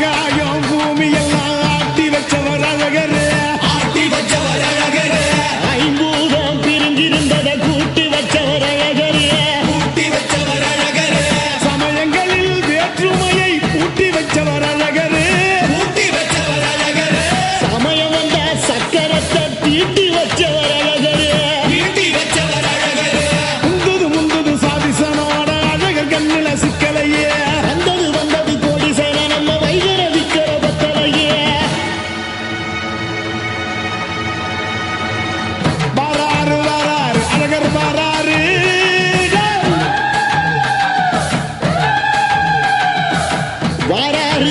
ஆகாயம் பூமி எல்லாம் ஆட்டி வச்சவர் அழகரு ஆட்டி வச்சவர் அழகரு ஐம்பூதம் பிரிஞ்சிருந்ததை கூட்டி வச்சவர் அழகரு கூட்டி வச்சவர் அழகரு சமயங்களில் வேற்றுமையை கூட்டி வச்சவர் அழகரு கூட்டி வச்சவர் அழகரு சமயம் வந்த சக்கரத்தை தீட்டி வச்சவர் அழகரு தீட்டி வச்சவர் அழகரு முந்தது முந்தது சாதிசனோட அழகர் கண்ணில சிக்கலையே வாராரு